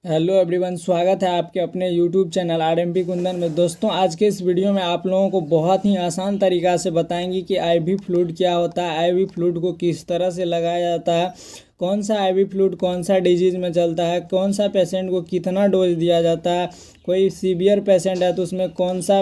Hello everyone, स्वागत है आपके अपने यूट्यूब चैनल आरएमपी कुंदन में। दोस्तों, आज के इस वीडियो में आप लोगों को बहुत ही आसान तरीका से बताएंगे कि आईवी फ्लूइड क्या होता है, आईवी फ्लूइड को किस तरह से लगाया जाता है, कौन सा आईवी फ्लूइड कौन सा डिजीज़ में चलता है, कौन सा पेशेंट को कितना डोज दिया जाता है, कोई सीवियर पेशेंट है तो उसमें कौन सा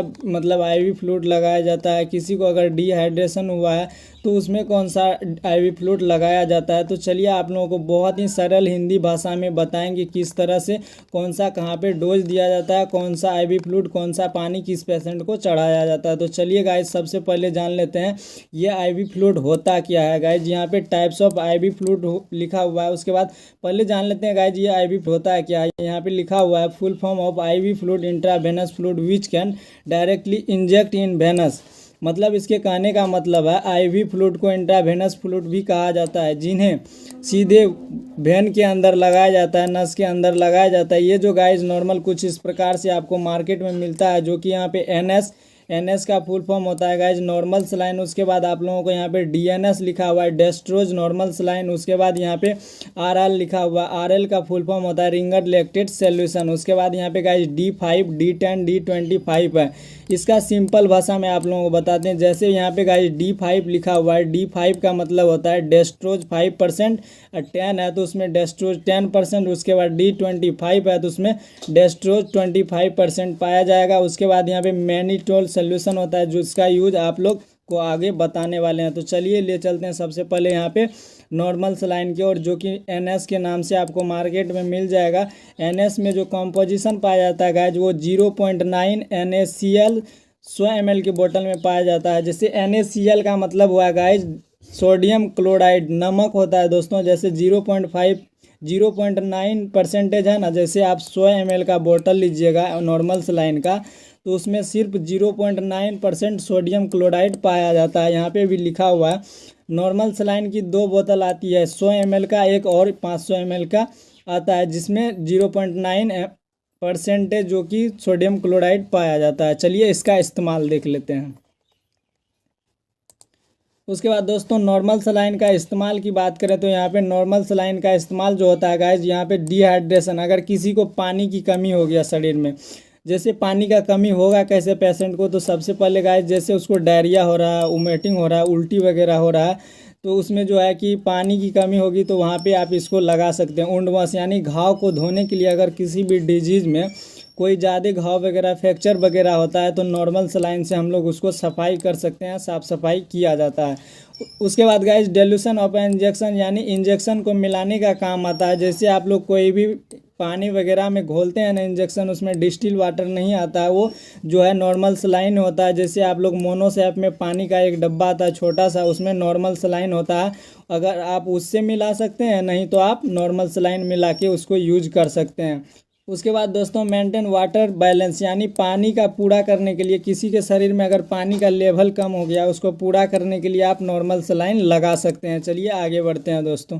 आईवी फ्लूइड लगाया जाता है, किसी को अगर डिहाइड्रेशन हुआ है तो उसमें कौन सा आईवी फ्लूइड लगाया जाता है। तो चलिए आप लोगों को बहुत ही सरल हिंदी भाषा में बताएंगे किस तरह से कौन सा कहाँ पे डोज दिया जाता है, कौन सा आईवी फ्लूइड कौन सा पानी किस पेशेंट को चढ़ाया जाता है। तो चलिए गाइस, सबसे पहले जान लेते हैं ये आईवी फ्लूइड होता क्या है। गाइस, यहाँ पे टाइप्स ऑफ आईवी फ्लूइड लिखा हुआ है। उसके बाद पहले जान लेते हैं गाइस ये आईवी होता है क्या है। यहाँ पे लिखा हुआ है full form of IV fluid intravenous fluid which can directly inject in venous. मतलब इसके कहने का मतलब है आईवी फ्लूइड को इंट्रावेनस फ्लूइड भी कहा जाता है, जिन्हें सीधे वेन के अंदर लगाया जाता है, नस के अंदर लगाया जाता है। ये जो गाइस नॉर्मल कुछ इस प्रकार से आपको मार्केट में मिलता है, जो कि यहाँ पे एनएस का फुल फॉर्म होता है गाइज नॉर्मल सलाइन। उसके बाद आप लोगों को यहाँ पे डीएनएस लिखा हुआ है, डेस्ट्रोज नॉर्मल सलाइन। उसके बाद यहाँ पे आरएल लिखा हुआ है, आरएल का फुल फॉर्म होता है रिंगर लैक्टेट सॉल्यूशन। उसके बाद यहाँ पे गाइज D5 D10 D25 है। इसका सिंपल भाषा में आप लोगों को बताते हैं। जैसे यहाँ पे गाइज D5 लिखा हुआ है, D5 का मतलब होता है डेस्ट्रोज 5%, 10 है तो उसमें डेस्ट्रोज 10%। उसके बाद D25 है तो उसमें डेस्ट्रोज 25% पाया जाएगा। उसके बाद यहाँ पे मैनिटोल सोल्यूशन होता है, जिसका यूज आप लोग को आगे बताने वाले हैं। तो चलिए ले चलते हैं सबसे पहले यहाँ पे नॉर्मल सलाइन की ओर, जो कि एनएस के नाम से आपको मार्केट में मिल जाएगा। एनएस में जो कॉम्पोजिशन पाया जाता है गाइज वो 0.9 NaCl 100 ml की बोतल में पाया जाता है। जैसे NaCl का मतलब हुआ गाइज सोडियम क्लोराइड, नमक होता है दोस्तों। जैसे 0.9% है ना, जैसे आप 100 ml का बोतल लीजिएगा नॉर्मल सलाइन का, तो उसमें सिर्फ 0.9% सोडियम क्लोराइड पाया जाता है। यहाँ पे भी लिखा हुआ है नॉर्मल सलाइन की 2 बोतल आती है, 100 ml का एक और 500 ml का आता है, जिसमें 0.9% जो कि सोडियम क्लोराइड पाया जाता है। चलिए इसका इस्तेमाल देख लेते हैं। उसके बाद दोस्तों नॉर्मल सलाइन का इस्तेमाल की बात करें तो यहाँ पे नॉर्मल सलाइन का इस्तेमाल जो होता है गाइज, यहाँ पे डिहाइड्रेशन, अगर किसी को पानी की कमी हो गया शरीर में, जैसे पानी का कमी होगा कैसे पेशेंट को, तो सबसे पहले गाइज जैसे उसको डायरिया हो रहा है, वोमिटिंग हो रहा है, उल्टी वगैरह हो रहा है, तो उसमें जो है कि पानी की कमी होगी तो वहाँ पे आप इसको लगा सकते हैं। वुंड वॉश यानी घाव को धोने के लिए, अगर किसी भी डिजीज़ में कोई ज़्यादा घाव वगैरह फ्रैक्चर वगैरह होता है तो नॉर्मल सलाइन से हम लोग उसको सफाई कर सकते हैं, साफ़ सफाई किया जाता है। उसके बाद गाइस डिल्यूशन ऑफ इंजेक्शन, यानी इंजेक्शन को मिलाने का काम आता है। जैसे आप लोग कोई भी पानी वगैरह में घोलते हैं ना इंजेक्शन, उसमें डिस्टिल वाटर नहीं आता है, वो जो है नॉर्मल सलाइन होता है। जैसे आप लोग मोनोसैप में पानी का एक डब्बा आता है छोटा सा, उसमें नॉर्मल सलाइन होता है। अगर आप उससे मिला सकते हैं, नहीं तो आप नॉर्मल सलाइन मिला के उसको यूज कर सकते हैं। उसके बाद दोस्तों मेंटेन वाटर बैलेंस, यानी पानी का पूरा करने के लिए, किसी के शरीर में अगर पानी का लेवल कम हो गया उसको पूरा करने के लिए आप नॉर्मल सलाइन लगा सकते हैं। चलिए आगे बढ़ते हैं दोस्तों।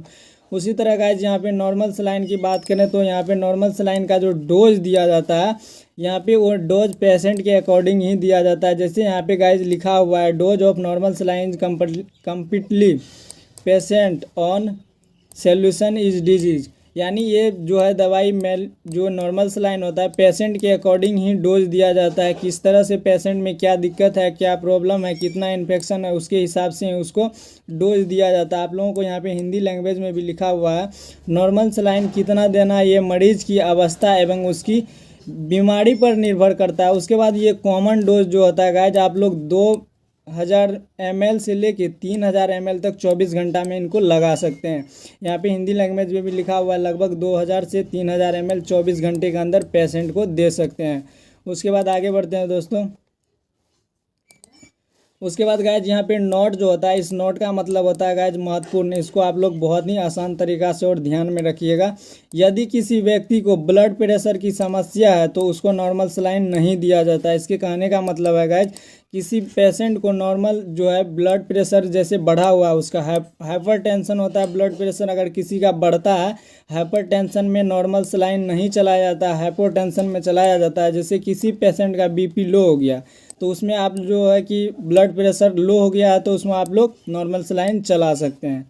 उसी तरह गाइज यहाँ पे नॉर्मल सलाइन की बात करें तो यहाँ पे नॉर्मल सलाइन का जो डोज दिया जाता है, यहाँ पे वो डोज पेशेंट के अकॉर्डिंग ही दिया जाता है। जैसे यहाँ पे गाइज लिखा हुआ है dose of normal saline completely patient on solution is disease, यानी ये जो है दवाई जो नॉर्मल सलाइन होता है पेशेंट के अकॉर्डिंग ही डोज दिया जाता है। किस तरह से पेशेंट में क्या दिक्कत है, क्या प्रॉब्लम है, कितना इन्फेक्शन है, उसके हिसाब से उसको डोज दिया जाता है। आप लोगों को यहाँ पे हिंदी लैंग्वेज में भी लिखा हुआ है नॉर्मल सलाइन कितना देना, ये मरीज की अवस्था एवं उसकी बीमारी पर निर्भर करता है। उसके बाद ये कॉमन डोज जो होता है गाइज, आप लोग 2000 ml से लेके 3000 ml तक 24 घंटा में इनको लगा सकते हैं। यहाँ पे हिंदी लैंग्वेज में भी लिखा हुआ है लगभग 2000 से 3000 ml 24 घंटे के अंदर पेशेंट को दे सकते हैं। उसके बाद आगे बढ़ते हैं दोस्तों। उसके बाद गाइज यहाँ पे नोट जो होता है, इस नोट का मतलब होता है गाइज महत्वपूर्ण। इसको आप लोग बहुत ही आसान तरीका से और ध्यान में रखिएगा। यदि किसी व्यक्ति को ब्लड प्रेशर की समस्या है तो उसको नॉर्मल सलाइन नहीं दिया जाता। इसके कहने का मतलब है गाइज किसी पेशेंट को नॉर्मल जो है ब्लड प्रेशर जैसे बढ़ा हुआ है, उसका हाइपर टेंशन होता है, ब्लड प्रेशर अगर किसी का बढ़ता है, हाइपर टेंशन में नॉर्मल सलाइन नहीं चलाया जाता, हाइपर टेंशन में चलाया जाता है। जैसे किसी पेशेंट का बीपी लो हो गया तो उसमें आप जो है कि ब्लड प्रेशर लो हो गया है तो उसमें आप लोग नॉर्मल सलाइन चला सकते हैं।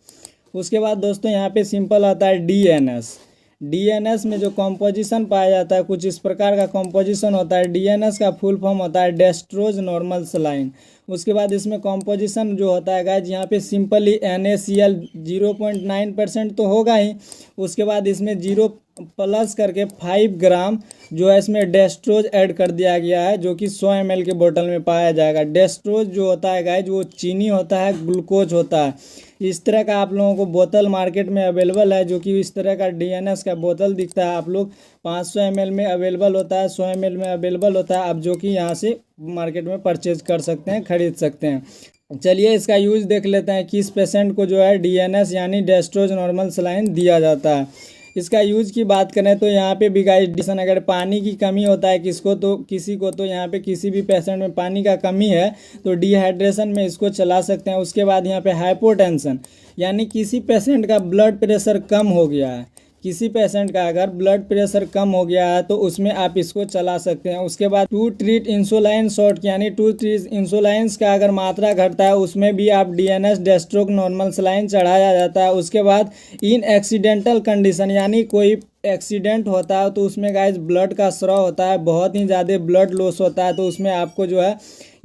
उसके बाद दोस्तों यहाँ पे सिंपल आता है डीएनएस। डीएनएस में जो कॉम्पोजिशन पाया जाता है कुछ इस प्रकार का कॉम्पोजिशन होता है। डीएनएस का फुल फॉर्म होता है डेस्ट्रोज नॉर्मल सलाइन। उसके बाद इसमें कॉम्पोजिशन जो होता है गाइज यहाँ पे सिंपली NaCl 0.9% तो होगा ही। उसके बाद इसमें 0 प्लस करके 5 ग्राम जो है इसमें डेस्ट्रोज ऐड कर दिया गया है, जो कि 100 ml के बोतल में पाया जाएगा। डेस्ट्रोज जो होता है गाइज वो चीनी होता है, ग्लूकोज होता है। इस तरह का आप लोगों को बोतल मार्केट में अवेलेबल है, जो कि इस तरह का डीएनएस का बोतल दिखता है। आप लोग 500 ml में अवेलेबल होता है, 100 ml में अवेलेबल होता है, आप जो कि यहाँ से मार्केट में परचेज कर सकते हैं, खरीद सकते हैं। चलिए इसका यूज देख लेते हैं, किस पेशेंट को जो है डीएनएस यानी डेस्ट्रोज नॉर्मल सलाइन दिया जाता है। इसका यूज की बात करें तो यहाँ पे भी गाइस अगर पानी की कमी होता है किसी को तो यहाँ पे किसी भी पेशेंट में पानी का कमी है तो डिहाइड्रेशन में इसको चला सकते हैं। उसके बाद यहाँ पे हाइपोटेंशन यानी किसी पेशेंट का ब्लड प्रेशर कम हो गया है, किसी पेशेंट का अगर ब्लड प्रेशर कम हो गया है तो उसमें आप इसको चला सकते हैं। उसके बाद टू ट्रीट इंसुलिन शॉर्ट यानी टू ट्रीट इंसुलिन का अगर मात्रा घटता है उसमें भी आप डीएनएस डेस्ट्रोज नॉर्मल सलाइन चढ़ाया जाता है। उसके बाद इन एक्सीडेंटल कंडीशन यानी कोई एक्सीडेंट होता है तो उसमें गाइस ब्लड का स्राव होता है, बहुत ही ज़्यादा ब्लड लॉस होता है, तो उसमें आपको जो है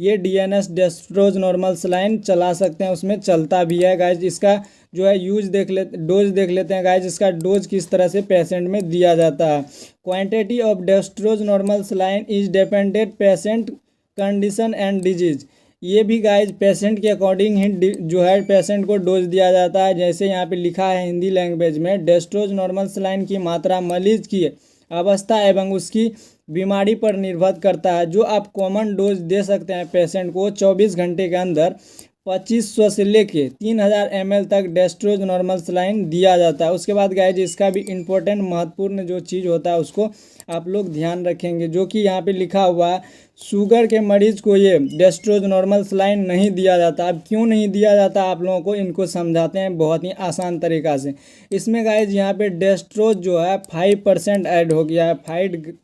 ये डीएनएस डेस्ट्रोज नॉर्मल सलाइन चला सकते हैं, उसमें चलता भी है गाइस। इसका जो है डोज देख लेते हैं गाइस, इसका डोज किस तरह से पेशेंट में दिया जाता है। Quantity of dextrose normal saline is dependent patient condition and disease. ये भी गाइज पेशेंट के अकॉर्डिंग ही जो है पेशेंट को डोज दिया जाता है। जैसे यहाँ पे लिखा है हिंदी लैंग्वेज में, डेस्ट्रोज नॉर्मल सलाइन की मात्रा मरीज की अवस्था एवं उसकी बीमारी पर निर्भर करता है। जो आप कॉमन डोज दे सकते हैं पेशेंट को 24 घंटे के अंदर 2500 से लेके 3000 ml तक डेस्ट्रोज नॉर्मल सलाइन दिया जाता है। उसके बाद गाइज इसका भी इम्पोर्टेंट महत्वपूर्ण जो चीज़ होता है उसको आप लोग ध्यान रखेंगे, जो कि यहाँ पे लिखा हुआ है शुगर के मरीज को ये डेस्ट्रोज नॉर्मल सलाइन नहीं दिया जाता। अब क्यों नहीं दिया जाता आप लोगों को इनको समझाते हैं बहुत ही आसान तरीक़ा से। इसमें गाइज यहाँ पे डेस्ट्रोज जो है 5% ऐड हो गया है,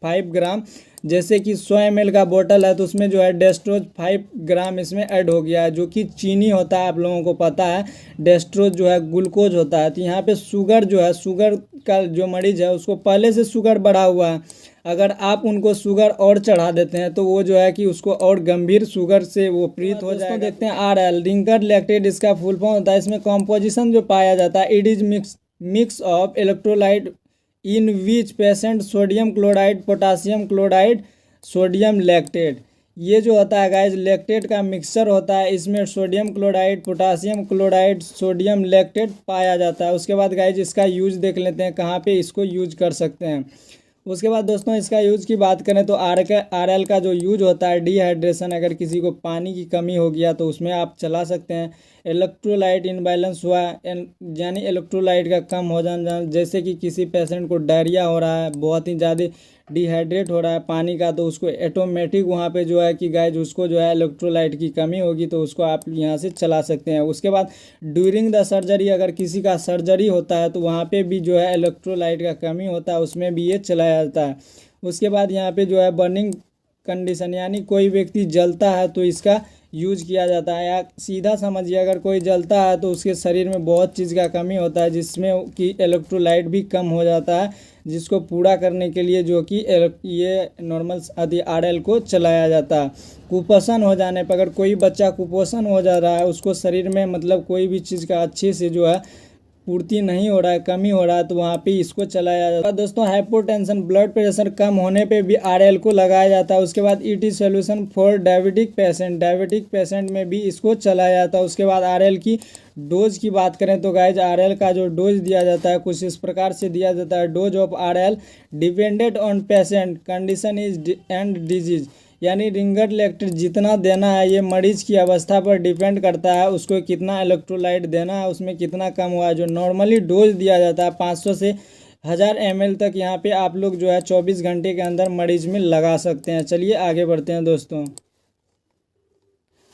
5 ग्राम। जैसे कि 100 ml का बोतल है तो उसमें जो है डेस्ट्रोज 5 ग्राम इसमें ऐड हो गया है, जो कि चीनी होता है, आप लोगों को पता है। डेस्ट्रोज जो है ग्लूकोज होता है। तो यहाँ पे शुगर जो है, शुगर का जो मरीज है उसको पहले से शुगर बढ़ा हुआ है, अगर आप उनको शुगर और चढ़ा देते हैं तो वो जो है कि उसको और गंभीर शुगर से वो पीड़ित हो जाएगा। देखते हैं RL रिंगर लैक्टेट, इसका फुल फॉर्म होता है। इसमें कॉम्पोजिशन जो पाया जाता है, it is mix of electrolyte in which patient sodium chloride, potassium chloride, sodium lactate. ये जो होता है गाइज लैक्टेट का मिक्सचर होता है, इसमें sodium chloride, potassium chloride, sodium lactate पाया जाता है। उसके बाद गाइज इसका यूज देख लेते हैं कहाँ पे इसको यूज कर सकते हैं। उसके बाद दोस्तों इसका यूज की बात करें तो RL का जो यूज होता है डिहाइड्रेशन, अगर किसी को पानी की कमी हो गया तो उसमें आप चला सकते हैं। इलेक्ट्रोलाइट इनबैलेंस हुआ यानी इलेक्ट्रोलाइट का कम हो जाना, जैसे कि किसी पेशेंट को डायरिया हो रहा है, बहुत ही ज़्यादा डिहाइड्रेट हो रहा है पानी का, तो उसको ऑटोमेटिक वहाँ पे जो है कि गाइज उसको जो है इलेक्ट्रोलाइट की कमी होगी तो उसको आप यहाँ से चला सकते हैं। उसके बाद ड्यूरिंग द सर्जरी, अगर किसी का सर्जरी होता है तो वहाँ पे भी जो है इलेक्ट्रोलाइट का कमी होता है, उसमें भी ये चलाया जाता है। उसके बाद यहाँ पे जो है बर्निंग कंडीशन यानी कोई व्यक्ति जलता है तो इसका यूज किया जाता है। या सीधा समझिए अगर कोई जलता है तो उसके शरीर में बहुत चीज़ का कमी होता है जिसमें कि इलेक्ट्रोलाइट भी कम हो जाता है, जिसको पूरा करने के लिए जो कि ये नॉर्मल RL को चलाया जाता है। कुपोषण हो जाने पर, अगर कोई बच्चा कुपोषण हो जा रहा है, उसको शरीर में मतलब कोई भी चीज़ का अच्छे से जो है पूर्ति नहीं हो रहा है, कमी हो रहा है, तो वहाँ पे इसको चलाया जाता है। दोस्तों हाइपोटेंशन ब्लड प्रेशर कम होने पे भी RL को लगाया जाता है। उसके बाद it is solution for diabetic patient में भी इसको चलाया जाता है। उसके बाद RL की डोज की बात करें तो गाइज RL का जो डोज दिया जाता है कुछ इस प्रकार से दिया जाता है। Dose of RL depended on patient condition is and disease, यानी रिंगर लैक्टेट जितना देना है ये मरीज की अवस्था पर डिपेंड करता है, उसको कितना इलेक्ट्रोलाइट देना है, उसमें कितना कम हुआ है। जो नॉर्मली डोज दिया जाता है 500 से 1000 ml तक यहाँ पे आप लोग जो है 24 घंटे के अंदर मरीज में लगा सकते हैं। चलिए आगे बढ़ते हैं दोस्तों।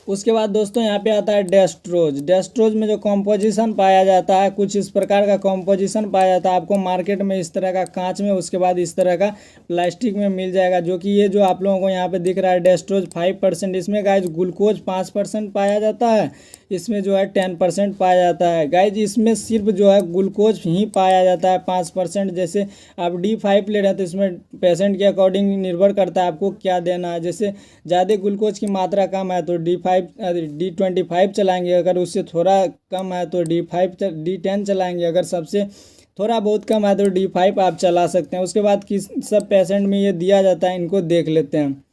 उसके बाद दोस्तों यहाँ पे आता है डेस्ट्रोज। डेस्ट्रोज में जो कॉम्पोजिशन पाया जाता है, कुछ इस प्रकार का कॉम्पोजिशन पाया जाता है। आपको मार्केट में इस तरह का कांच में, उसके बाद इस तरह का प्लास्टिक में मिल जाएगा, जो कि ये जो आप लोगों को यहाँ पे दिख रहा है डेस्ट्रोज 5%। इसमें गाइज ग्लूकोज 5% पाया जाता है, इसमें जो है 10% पाया जाता है। गाइज इसमें सिर्फ जो है ग्लूकोज ही पाया जाता है 5%। जैसे आप D5 ले रहे हैं तो इसमें पेशेंट के अकॉर्डिंग निर्भर करता है आपको क्या देना है। जैसे ज़्यादा ग्लूकोज की मात्रा कम है तो D25 चलाएंगे, अगर उससे थोड़ा कम है तो D10 चलाएंगे, अगर सबसे थोड़ा बहुत कम है तो D5 आप चला सकते हैं। उसके बाद किस सब पेशेंट में ये दिया जाता है, इनको देख लेते हैं।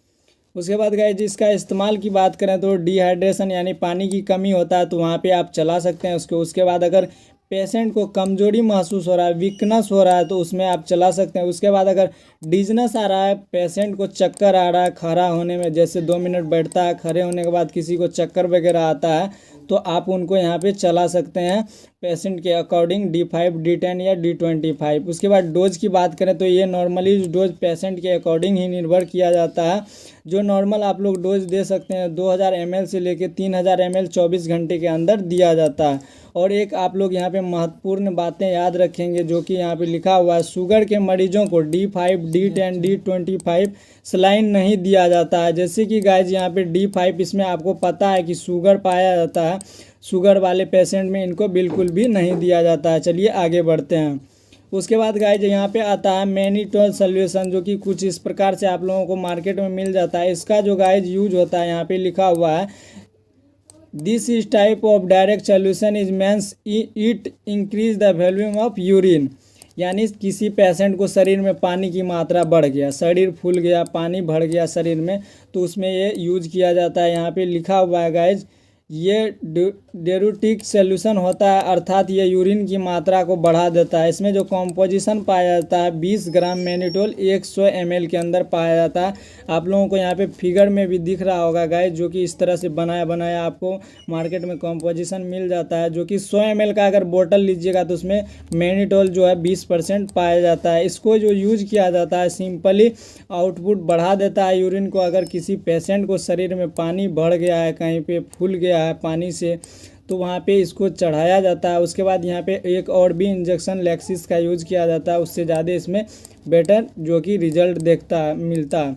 उसके बाद गाइज इसका इस्तेमाल की बात करें तो डिहाइड्रेशन यानी पानी की कमी होता है तो वहाँ पे आप चला सकते हैं उसको। उसके बाद अगर पेशेंट को कमजोरी महसूस हो रहा है, वीकनेस हो रहा है, तो उसमें आप चला सकते हैं। उसके बाद अगर डिजनेस आ रहा है, पेशेंट को चक्कर आ रहा है खड़ा होने में, जैसे 2 मिनट बैठता है, खड़े होने के बाद किसी को चक्कर वगैरह आता है, तो आप उनको यहाँ पे चला सकते हैं पेशेंट के अकॉर्डिंग D5, D10 या D25। उसके बाद डोज की बात करें तो ये नॉर्मली डोज पेशेंट के अकॉर्डिंग ही निर्भर किया जाता है। जो नॉर्मल आप लोग डोज दे सकते हैं 2000 ml से लेके 3000 ml 24 घंटे के अंदर दिया जाता है। और एक आप लोग यहाँ पे महत्वपूर्ण बातें याद रखेंगे, जो कि यहाँ पे लिखा हुआ है, शुगर के मरीजों को D5, D10, D25 सलाइन नहीं दिया जाता है। जैसे कि गाइज यहाँ पे D5 इसमें आपको पता है कि शुगर पाया जाता है, शुगर वाले पेशेंट में इनको बिल्कुल भी नहीं दिया जाता है। चलिए आगे बढ़ते हैं। उसके बाद गाइज यहाँ पे आता है मैनिटोल सॉल्यूशन, जो कि कुछ इस प्रकार से आप लोगों को मार्केट में मिल जाता है। इसका जो गाइज यूज होता है, यहाँ पे लिखा हुआ है, this is type of direct solution is means it increase the volume of urine. यानी किसी पेशेंट को शरीर में पानी की मात्रा बढ़ गया, शरीर फूल गया, पानी भर गया शरीर में, तो उसमें ये यूज किया जाता है। यहाँ पे लिखा हुआ है गाइज, ये डेरूटिक सॉल्यूशन होता है, अर्थात ये यूरिन की मात्रा को बढ़ा देता है। इसमें जो कॉम्पोजिशन पाया जाता है 20 ग्राम मैनिटोल 100 ml के अंदर पाया जाता है। आप लोगों को यहाँ पे फिगर में भी दिख रहा होगा गाइज, जो कि इस तरह से बनाया आपको मार्केट में कॉम्पोजिशन मिल जाता है, जो कि 100 ml का अगर बोतल लीजिएगा तो उसमें मैनिटोल जो है 20% पाया जाता है। इसको जो यूज किया जाता है सिंपली आउटपुट बढ़ा देता है यूरिन को। अगर किसी पेशेंट को शरीर में पानी बढ़ गया है, कहीं पे फूल गया है पानी से, तो वहाँ पे इसको चढ़ाया जाता है। उसके बाद यहाँ पे एक और भी इंजेक्शन लैक्सिस का यूज किया जाता है, उससे ज़्यादा इसमें बेटर जो कि रिजल्ट मिलता है।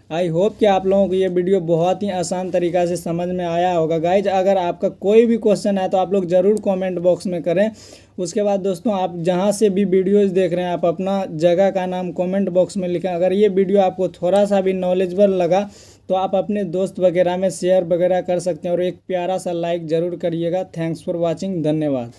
आई होप कि आप लोगों को ये वीडियो बहुत ही आसान तरीक़ा से समझ में आया होगा। गाइज अगर आपका कोई भी क्वेश्चन है तो आप लोग ज़रूर कमेंट बॉक्स में करें। उसके बाद दोस्तों आप जहाँ से भी वीडियोज़ देख रहे हैं, आप अपना जगह का नाम कमेंट बॉक्स में लिखें। अगर ये वीडियो आपको थोड़ा सा भी नॉलेजेबल लगा तो आप अपने दोस्त वगैरह में शेयर वगैरह कर सकते हैं, और एक प्यारा सा लाइक ज़रूर करिएगा। थैंक्स फॉर वॉचिंग, धन्यवाद।